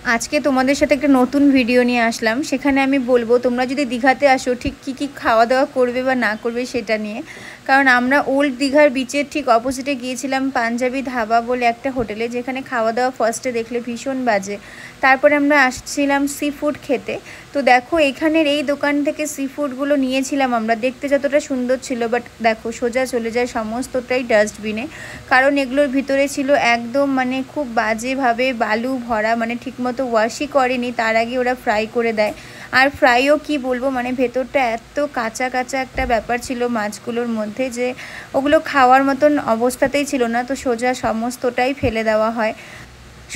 আজকে তোমাদের সাথে একটা নতুন ভিডিও নিয়ে আসলাম। সেখানে আমি বলবো তোমরা যদি দীঘাতে আসো ঠিক কী খাওয়া দাওয়া করবে বা না করবে সেটা নিয়ে। কারণ আমরা ওল্ড দীঘার বিচের ঠিক অপোজিটে গিয়েছিলাম পাঞ্জাবি ধাবা বলে একটা হোটেলে, যেখানে খাওয়া দাওয়া ফার্স্টে দেখলে ভীষণ বাজে। তারপরে আমরা আসছিলাম সি ফুড খেতে। তো দেখো এখানের এই দোকান থেকে সি ফুডগুলো নিয়েছিলাম আমরা, দেখতে যতটা সুন্দর ছিল, বাট দেখো সোজা চলে যায় সমস্তটাই ডাস্টবিনে। কারণ এগুলোর ভিতরে ছিল একদম মানে খুব বাজেভাবে বালু ভরা, মানে ঠিকমতো ওয়াশই করেনি, তার আগে ওরা ফ্রাই করে দেয়। আর ফ্রাইও কি বলবো, মানে ভেতরটা এত কাঁচা কাঁচা একটা ব্যাপার ছিল মাছগুলোর মধ্যে যে ওগুলো খাওয়ার মতন অবস্থাতেই ছিল না। তো সোজা সমস্তটাই ফেলে দেওয়া হয়।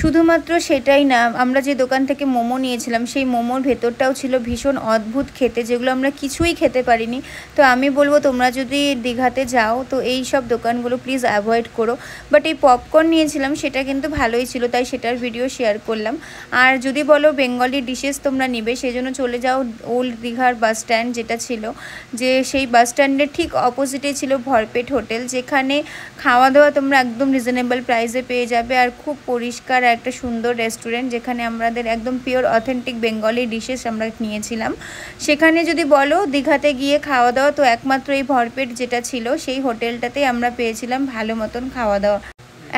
শুধুমাত্র সেটাই না, আমরা যে দোকান থেকে মোমো নিয়েছিলাম সেই মোমোর ভেতরটাও ছিল ভীষণ অদ্ভুত খেতে, যেগুলো আমরা কিছুই খেতে পারিনি। তো আমি বলবো তোমরা যদি দীঘাতে যাও তো এই সব দোকানগুলো প্লিজ অ্যাভয়েড করো। বাট এই পপকর্ন নিয়েছিলাম সেটা কিন্তু ভালোই ছিল, তাই সেটার ভিডিও শেয়ার করলাম। আর যদি বলো বেঙ্গলি ডিশেস তোমরা নিবে, সেজন্য চলে যাও ওল্ড দীঘার বাস স্ট্যান্ড যেটা ছিল, যে সেই বাস স্ট্যান্ডের ঠিক অপোজিটে ছিল ভরপেট হোটেল, যেখানে খাওয়া দাওয়া তোমরা একদম রিজনেবল প্রাইসে পেয়ে যাবে। আর খুব পরিষ্কার একটা সুন্দর রেস্টুরেন্ট, যেখানে আমাদের একদম পিওর অথেন্টিক বেঙ্গলি ডিশেস আমরা নিয়েছিলাম। সেখানে যদি বলো দীঘাতে গিয়ে খাওয়া দাওয়া, তো একমাত্র এই ভরপেট যেটা ছিল সেই হোটেলটাতেই আমরা পেয়েছিলাম ভালো মতন খাওয়া দাওয়া।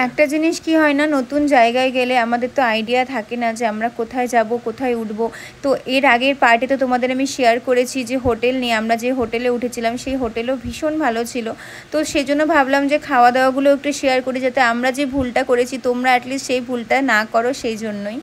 একটা জিনিস কি হয় না, নতুন জায়গায় গেলে আমাদের তো আইডিয়া থাকে না যে আমরা কোথায় যাব কোথায় উঠবো। তো এর আগের পার্টে তো তোমাদের আমি শেয়ার করেছি যে হোটেল নিয়ে, আমরা যে হোটেলে উঠেছিলাম সেই হোটেলও ভীষণ ভালো ছিল। তো সেজন্য ভাবলাম যে খাওয়া দাওয়াগুলো একটু শেয়ার করি, যাতে আমরা যে ভুলটা করেছি তোমরা অ্যাটলিস্ট সেই ভুলটা না করো, সেই জন্যই।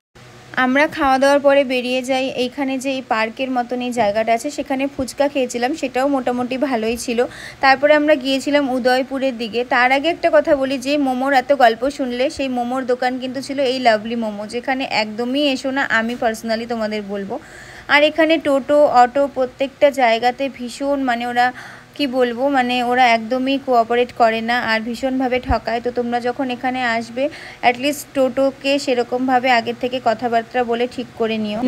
আমরা খাওয়া দাওয়ার পরে বেরিয়ে যাই। এইখানে যে এই পার্কের মতন এই জায়গাটা আছে সেখানে ফুচকা খেয়েছিলাম, সেটাও মোটামুটি ভালোই ছিল। তারপরে আমরা গিয়েছিলাম উদয়পুরের দিকে। তার আগে একটা কথা বলি, যে মোমোর এত গল্প শুনলে, সেই মোমোর দোকান কিন্তু ছিল এই লাভলি মোমো, যেখানে একদমই এসো না, আমি পার্সোনালি তোমাদের বলবো। আর এখানে টোটো অটো প্রত্যেকটা জায়গাতে ভীষণ, মানে ওরা কি বলবো, মানে ওরা একদমই কোঅপারেট করে না আর ভীষণভাবে ঠকায়। তো তোমরা যখন এখানে আসবে অ্যাটলিস্ট টোটোকে সেরকমভাবে আগের থেকে কথাবার্তা বলে ঠিক করে নিও।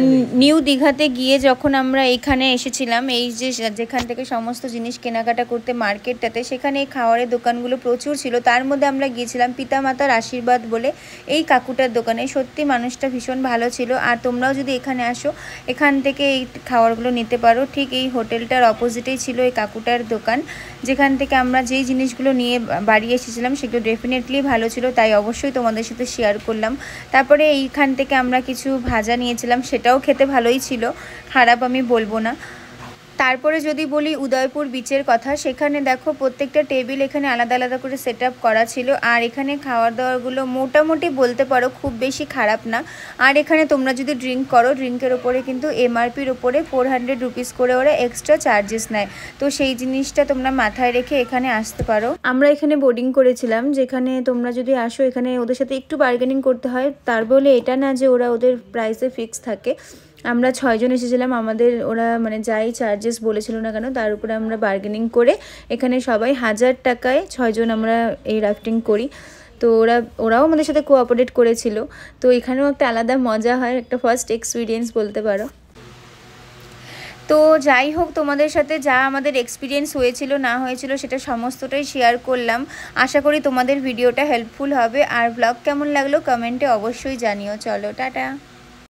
নিউ দীঘাতে গিয়ে যখন আমরা এখানে এসেছিলাম, এই যে যেখান থেকে সমস্ত জিনিস কেনাকাটা করতে মার্কেটটাতে, সেখানে এই খাওয়ারের দোকানগুলো প্রচুর ছিল। তার মধ্যে আমরা গিয়েছিলাম পিতামাতার আশীর্বাদ বলে এই কাকুটার দোকানে। সত্যি মানুষটা ভীষণ ভালো ছিল। আর তোমরাও যদি এখানে আসো এখান থেকে এই খাবারগুলো নিতে পারো। ঠিক এই হোটেলটার অপোজিটেই ছিল এই কাকুটার দোকান, যেখান থেকে আমরা যেই জিনিসগুলো নিয়ে বাড়ি এসেছিলাম সেগুলো ডেফিনেটলি ভালো ছিল, তাই অবশ্যই তোমাদের সাথে শেয়ার করলাম। তারপরে এইখান থেকে আমরা কিছু ভাজা নিয়েছিলাম, সেটাও খেতে ভালোই ছিল, খারাপ আমি বলবো না। তারপরে যদি বলি উদয়পুর বিচের কথা, সেখানে দেখো প্রত্যেকটা টেবিল এখানে আলাদা আলাদা করে সেট আপ করা ছিল। আর এখানে খাওয়ার দাওয়ারগুলো মোটামুটি বলতে পারো খুব বেশি খারাপ না। আর এখানে তোমরা যদি ড্রিঙ্ক করো, ড্রিঙ্কের ওপরে কিন্তু এমআরপির ওপরে 400 রুপিস করে ওরা এক্সট্রা চার্জেস নেয়। তো সেই জিনিসটা তোমরা মাথায় রেখে এখানে আসতে পারো। আমরা এখানে বোর্ডিং করেছিলাম, যেখানে তোমরা যদি আসো এখানে ওদের সাথে একটু বার্গেনিং করতে হয়। তার বলে এটা না যে ওরা ওদের প্রাইসে ফিক্স থাকে। আমরা 6 জন এসেছিলাম, আমাদের ওরা মানে যাই চার্জেস বলেছিল না কেন তার উপরে আমরা বার্গেনিং করে এখানে সবাই 1000 টাকায় 6 জন আমরা এই রাফটিং করি। তো ওরাও আমাদের সাথে কোঅপারেট করেছিল। তো এখানেও একটা আলাদা মজা হয়, একটা ফার্স্ট এক্সপিরিয়েন্স বলতে পারো। তো যাই হোক, তোমাদের সাথে যা আমাদের এক্সপিরিয়েন্স হয়েছিল না হয়েছিল সেটা সমস্তটাই শেয়ার করলাম। আশা করি তোমাদের ভিডিওটা হেল্পফুল হবে। আর ব্লগ কেমন লাগলো কমেন্টে অবশ্যই জানিও। চলো টাটা।